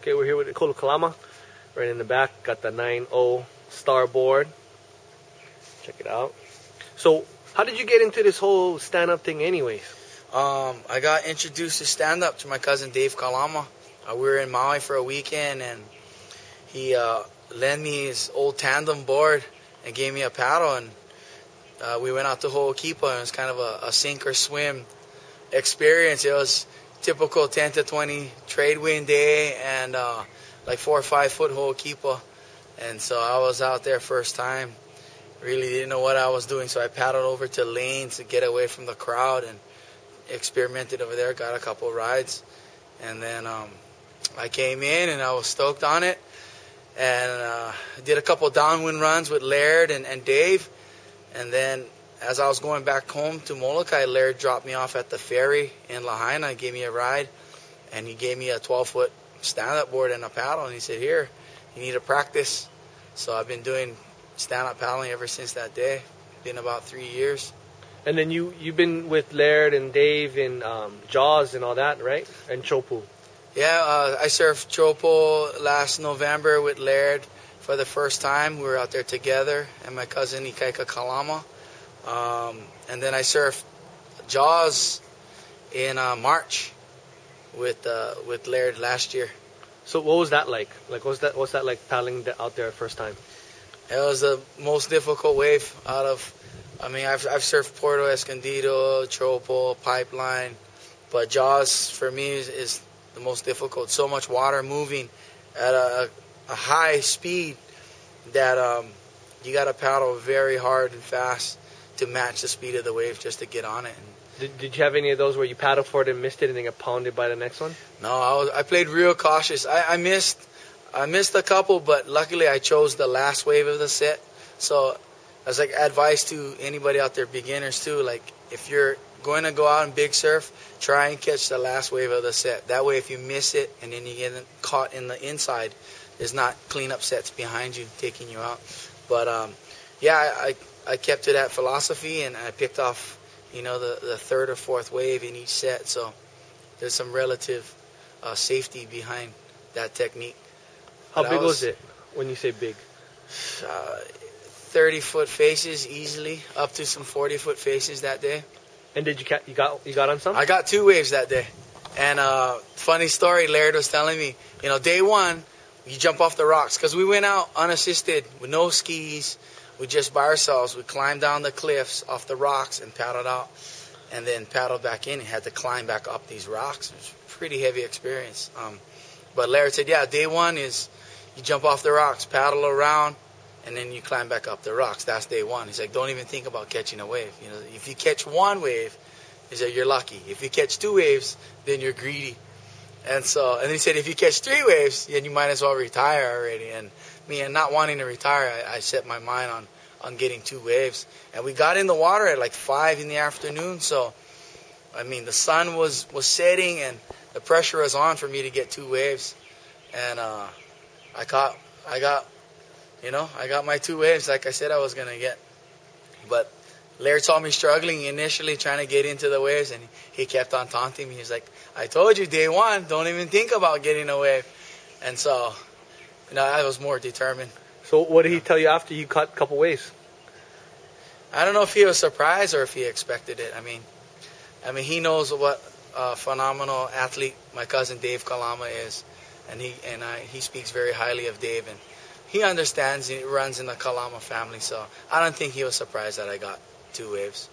Okay, we're here with Ekolu Kalama. Right in the back, got the 9.0 Starboard. Check it out. So, how did you get into this whole stand-up thing anyways? I got introduced to stand-up to my cousin Dave Kalama. We were in Maui for a weekend, and he lent me his old tandem board and gave me a paddle, and we went out to Ho'okipa, and it was kind of a sink or swim experience. It was typical 10 to 20 trade wind day and like 4 or 5 foot Ho'okipa. And so I was out there first time. Really didn't know what I was doing, so I paddled over to lanes to get away from the crowd and experimented over there, got a couple rides. And then I came in and I was stoked on it. And did a couple downwind runs with Laird and Dave. And then as I was going back home to Molokai, Laird dropped me off at the ferry in Lahaina, gave me a ride, and he gave me a 12-foot stand-up board and a paddle, and he said, here, you need to practice. So I've been doing stand-up paddling ever since that day. Been about 3 years. And then you've been with Laird and Dave in Jaws and all that, right? And Chopu. Yeah, I surfed Chopu last November with Laird for the first time. We were out there together, and my cousin Ekolu Kalama. And then I surfed Jaws in March with Laird last year. So what was that like? What's that like paddling out there first time? It was the most difficult wave out of. I mean, I've surfed Puerto Escondido, Chopo, Pipeline, but Jaws for me is the most difficult. So much water moving at a high speed that you got to paddle very hard and fast to match the speed of the wave just to get on it. Did you have any of those where you paddled for it and missed it and then got pounded by the next one? No, I played real cautious. I missed a couple, but luckily I chose the last wave of the set. So as like advice to anybody out there, beginners too, like if you're going to go out and big surf, try and catch the last wave of the set. That way if you miss it and then you get caught in the inside, there's not cleanup sets behind you taking you out. But yeah, I kept to that philosophy, and I picked off, the third or fourth wave in each set. So there's some relative safety behind that technique. How big was it when you say big? 30-foot faces easily, up to some 40-foot faces that day. And did you got on some? I got 2 waves that day. And funny story, Laird was telling me, day one, you jump off the rocks, because we went out unassisted with no skis. We just by ourselves. We climbed down the cliffs off the rocks and paddled out, and then paddled back in and had to climb back up these rocks. It was a pretty heavy experience. But Laird said, yeah, day one is you jump off the rocks, paddle around, and then you climb back up the rocks. That's day one. He's like, don't even think about catching a wave. If you catch 1 wave, he said, you're lucky. If you catch 2 waves, then you're greedy. And he said, if you catch 3 waves, then you might as well retire already. And me, and not wanting to retire, I set my mind on getting 2 waves. And we got in the water at like 5 in the afternoon. So, I mean, the sun was setting and the pressure was on for me to get 2 waves. And I got my 2 waves like I said I was going to get. But Laird saw me struggling initially trying to get into the waves, and he kept on taunting me. He's like, I told you day one, don't even think about getting a wave. And so, I was more determined. So what did he tell you after you caught a couple waves? I don't know if he was surprised or if he expected it. I mean, he knows what a phenomenal athlete my cousin Dave Kalama is, and he speaks very highly of Dave, and he understands. He runs in the Kalama family, so I don't think he was surprised that I got 2 waves.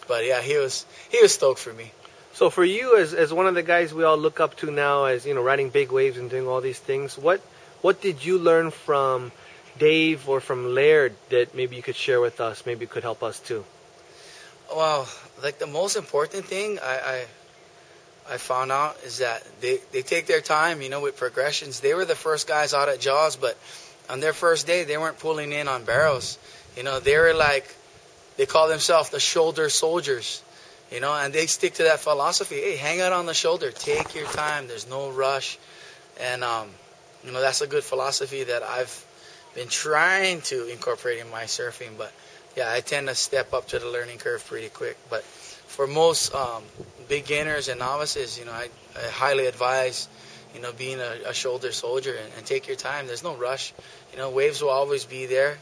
But yeah, he was stoked for me. So for you, as one of the guys we all look up to now, as riding big waves and doing all these things, what did you learn from Dave or from Laird that maybe you could share with us, maybe could help us too? Well, like the most important thing I found out is that they take their time, with progressions. They were the first guys out at Jaws, but on their first day, they weren't pulling in on barrels. They were like, they call themselves the shoulder soldiers, and they stick to that philosophy. Hey, hang out on the shoulder. Take your time. There's no rush. And, that's a good philosophy that I've been trying to incorporate in my surfing. But, yeah, I tend to step up to the learning curve pretty quick. But for most beginners and novices, I highly advise, being a shoulder soldier, and take your time. There's no rush. Waves will always be there.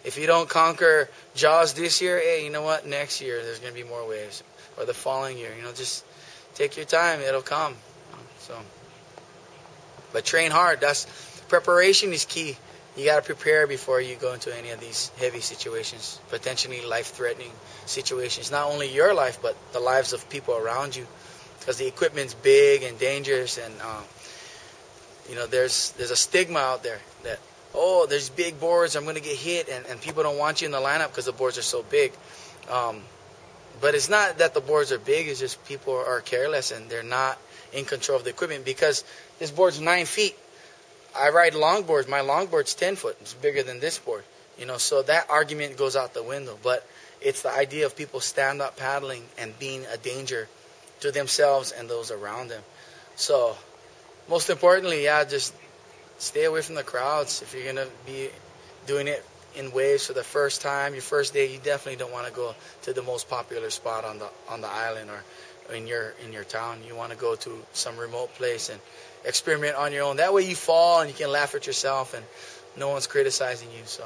If you don't conquer Jaws this year, hey, you know what? Next year there's going to be more waves, or the following year. Just take your time. It'll come. But train hard. Preparation is key. You got to prepare before you go into any of these heavy situations, potentially life-threatening situations. Not only your life, but the lives of people around you, because the equipment's big and dangerous, and there's a stigma out there that, oh, there's big boards, I'm going to get hit, and people don't want you in the lineup because the boards are so big. But it's not that the boards are big, it's just people are careless and they're not in control of the equipment, because this board's 9 feet. I ride longboards. My longboard's 10 foot. It's bigger than this board. So that argument goes out the window. But it's the idea of people stand-up paddling and being a danger to themselves and those around them. So most importantly, just stay away from the crowds. If you're going to be doing it in waves for the first time, your first day, you definitely don't want to go to the most popular spot on the island or in your town. You want to go to some remote place and experiment on your own. That way you fall and you can laugh at yourself and no one's criticizing you. So